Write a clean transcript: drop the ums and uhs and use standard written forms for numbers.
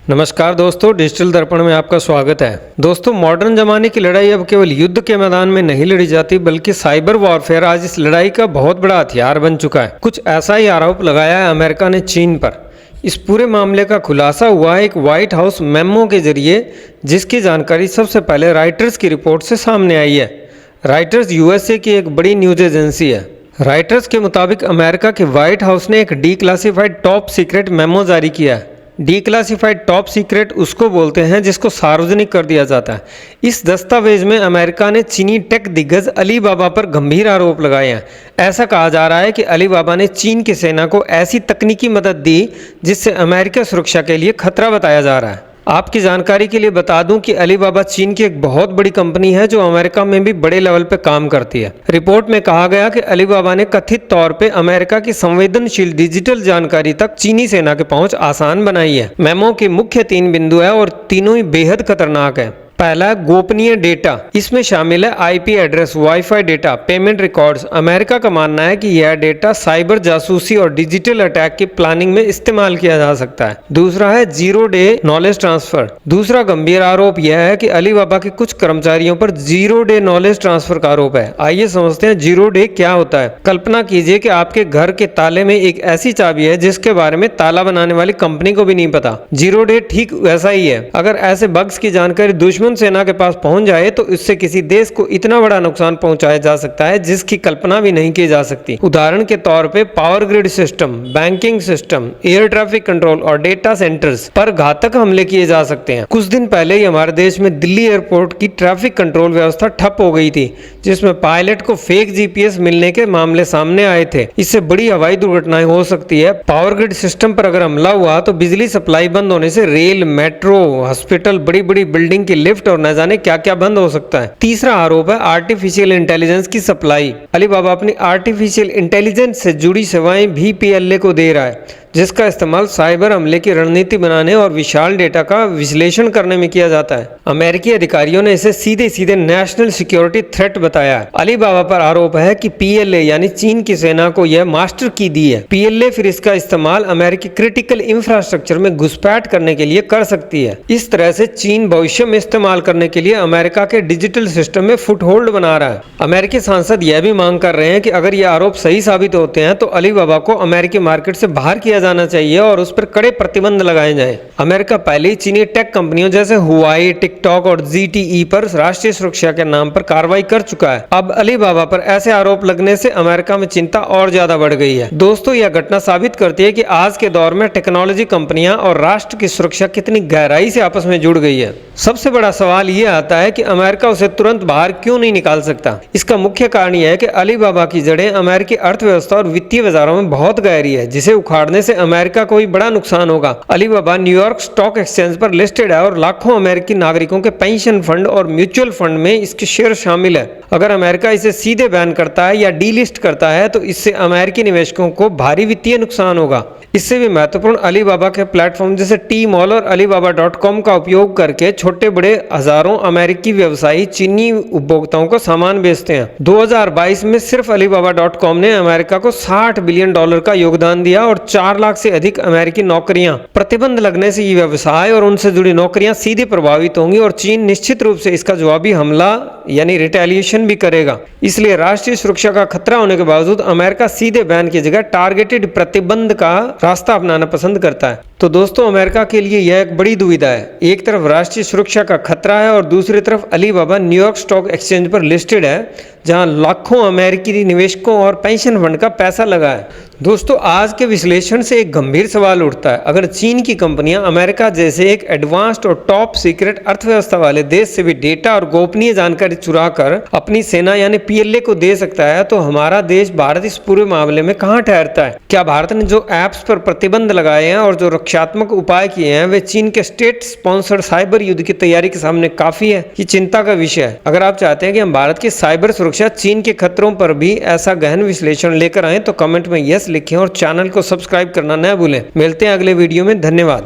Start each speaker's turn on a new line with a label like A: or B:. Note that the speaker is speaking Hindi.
A: नमस्कार दोस्तों, डिजिटल दर्पण में आपका स्वागत है। दोस्तों, मॉडर्न जमाने की लड़ाई अब केवल युद्ध के मैदान में नहीं लड़ी जाती, बल्कि साइबर वॉरफेयर आज इस लड़ाई का बहुत बड़ा हथियार बन चुका है। कुछ ऐसा ही आरोप लगाया है अमेरिका ने चीन पर। इस पूरे मामले का खुलासा हुआ है एक व्हाइट हाउस मेमो के जरिए, जिसकी जानकारी सबसे पहले रॉयटर्स की रिपोर्ट से सामने आई है। रॉयटर्स यूएसए की एक बड़ी न्यूज एजेंसी है। रॉयटर्स के मुताबिक अमेरिका के व्हाइट हाउस ने एक डीक्लासिफाइड टॉप सीक्रेट मेमो जारी किया है। डीक्लासिफाइड टॉप सीक्रेट उसको बोलते हैं जिसको सार्वजनिक कर दिया जाता है। इस दस्तावेज में अमेरिका ने चीनी टेक दिग्गज अलीबाबा पर गंभीर आरोप लगाए हैं। ऐसा कहा जा रहा है कि अलीबाबा ने चीन की सेना को ऐसी तकनीकी मदद दी जिससे अमेरिका सुरक्षा के लिए खतरा बताया जा रहा है। आपकी जानकारी के लिए बता दूं कि अलीबाबा चीन की एक बहुत बड़ी कंपनी है जो अमेरिका में भी बड़े लेवल पे काम करती है। रिपोर्ट में कहा गया कि अलीबाबा ने कथित तौर पे अमेरिका की संवेदनशील डिजिटल जानकारी तक चीनी सेना की पहुंच आसान बनाई है। मेमो के मुख्य 3 बिंदु है और तीनों ही बेहद खतरनाक है। पहला, गोपनीय डेटा। इसमें शामिल है IP address, wifi data, payment records. America का मानना है कि यह डेटा साइबर जासूसी और डिजिटल अटैक की प्लानिंग में इस्तेमाल किया जा सकता है। दूसरा है जीरो डे नॉलेज ट्रांसफर। दूसरा गंभीर आरोप यह है कि अलीबाबा के कुछ कर्मचारियों पर जीरो डे नॉलेज ट्रांसफर का आरोप है। आइए समझते हैं जीरो डे क्या होता है। कल्पना कीजिए कि आपके घर के ताले में एक ऐसी चाबी है जिसके बारे में ताला बनाने वाली कंपनी को भी नहीं पता। जीरो डे ठीक वैसा ही है। अगर ऐसे बग्स की जानकारी दुश्मन सेना के पास पहुंच जाए तो इससे किसी देश को इतना बड़ा नुकसान पहुंचाया जा सकता है जिसकी कल्पना भी नहीं की जा सकती। उदाहरण के तौर पे power grid system, banking system, air traffic control और डेटा सेंटर्स पर घातक हमले किए जा सकते हैं। कुछ दिन पहले ही हमारे देश में दिल्ली एयरपोर्ट की ट्रैफिक कंट्रोल व्यवस्था ठप हो गई थी, जिसमें पायलट को फेक जीपीएस मिलने के मामले सामने आए थे। इससे बड़ी हवाई दुर्घटनाएं हो सकती है। पावर ग्रिड सिस्टम पर अगर हमला हुआ तो बिजली सप्लाई बंद होने से रेल, मेट्रो, हॉस्पिटल, बड़ी बड़ी बिल्डिंग की लिफ्ट और न जाने क्या क्या बंद हो सकता है। तीसरा आरोप है आर्टिफिशियल इंटेलिजेंस की सप्लाई। अलीबाबा अपनी आर्टिफिशियल इंटेलिजेंस से जुड़ी सेवाएं भी पीएलए को दे रहा है, जिसका इस्तेमाल साइबर हमले की रणनीति बनाने और विशाल डेटा का विश्लेषण करने में किया जाता है। अमेरिकी अधिकारियों ने इसे सीधे सीधे नेशनल सिक्योरिटी थ्रेट बताया है। अलीबाबा पर आरोप है कि पीएलए यानी चीन की सेना को यह मास्टर की दी है। पीएलए फिर इसका इस्तेमाल अमेरिकी क्रिटिकल इंफ्रास्ट्रक्चर में घुसपैठ करने के लिए कर सकती है। इस तरह से चीन भविष्य में इस्तेमाल करने के लिए अमेरिका के डिजिटल सिस्टम में फुटहोल्ड बना रहा है। अमेरिकी सांसद यह भी मांग कर रहे हैं कि अगर ये आरोप सही साबित होते हैं तो अलीबाबा को अमेरिकी मार्केट से बाहर किया जाना चाहिए और उस पर कड़े प्रतिबंध लगाए जाएं। अमेरिका पहले ही चीनी टेक कंपनियों जैसे हुआई, टिकटॉक और ZTE पर राष्ट्रीय सुरक्षा के नाम पर कार्रवाई कर चुका है। अब अलीबाबा पर ऐसे आरोप लगने से अमेरिका में चिंता और ज्यादा बढ़ गई है। दोस्तों, यह घटना साबित करती है कि आज के दौर में टेक्नोलॉजी कंपनियां और राष्ट्र की सुरक्षा कितनी गहराई से आपस में जुड़ गई है। सबसे बड़ा सवाल यह आता है कि अमेरिका उसे तुरंत बाहर क्यों नहीं निकाल सकता। इसका मुख्य कारण यह है कि अलीबाबा की जड़ें अमेरिकी अर्थव्यवस्था और वित्तीय बाजारों में बहुत गहरी है, जिसे उखाड़ने से अमेरिका को भी बड़ा नुकसान होगा। अलीबाबा न्यूयॉर्क स्टॉक एक्सचेंज पर लिस्टेड है और लाखों अमेरिकी नागरिकों के पेंशन फंड और म्यूचुअल फंड में इसके शेयर शामिल है। अगर अमेरिका इसे सीधे बैन करता है या डीलिस्ट करता है तो इससे अमेरिकी निवेशकों को भारी वित्तीय नुकसान होगा। इससे भी महत्वपूर्ण, अलीबाबा के प्लेटफॉर्म जैसे टी-मॉल और alibaba.com का उपयोग करके छोटे बड़े हजारों अमेरिकी व्यवसायी चीनी उपभोक्ताओं को सामान बेचते हैं। 2022 में सिर्फ alibaba.com ने अमेरिका को $60 बिलियन का योगदान दिया और 4 लाख से अधिक अमेरिकी नौकरियां। प्रतिबंध लगने से ये व्यवसाय और उनसे जुड़ी नौकरियां सीधे प्रभावित होंगी और चीन निश्चित रूप से इसका जवाबी हमला यानी रिटेलिएशन भी करेगा। इसलिए राष्ट्रीय सुरक्षा का खतरा होने के बावजूद अमेरिका सीधे बैन की जगह टारगेटेड प्रतिबंध का रास्ता अपनाना पसंद करता है। तो दोस्तों, अमेरिका के लिए यह एक बड़ी दुविधा है। एक तरफ राष्ट्रीय सुरक्षा का खतरा है और दूसरी तरफ अलीबाबा न्यूयॉर्क स्टॉक एक्सचेंज पर लिस्टेड है, जहां लाखों अमेरिकी निवेशकों और पेंशन फंड का पैसा लगा है। दोस्तों, आज के विश्लेषण से एक गंभीर सवाल उठता है। अगर चीन की कंपनियां अमेरिका जैसे एक एडवांस्ड और टॉप सीक्रेट अर्थव्यवस्था वाले देश से भी डेटा और गोपनीय जानकारी चुरा कर अपनी सेना यानी पीएलए को दे सकता है, तो हमारा देश भारत इस पूरे मामले में कहां ठहरता है? क्या भारत ने जो ऐप्स पर प्रतिबंध लगाए हैं और जो रक्षात्मक उपाय किए हैं वे चीन के स्टेट स्पॉन्सर्ड साइबर युद्ध की तैयारी के सामने काफी है? ये चिंता का विषय है। अगर आप चाहते हैं कि हम भारत की साइबर सुरक्षा, चीन के खतरों पर भी ऐसा गहन विश्लेषण लेकर आए तो कमेंट में यस लिखें और चैनल को सब्सक्राइब करना न भूलें। मिलते हैं अगले वीडियो में। धन्यवाद।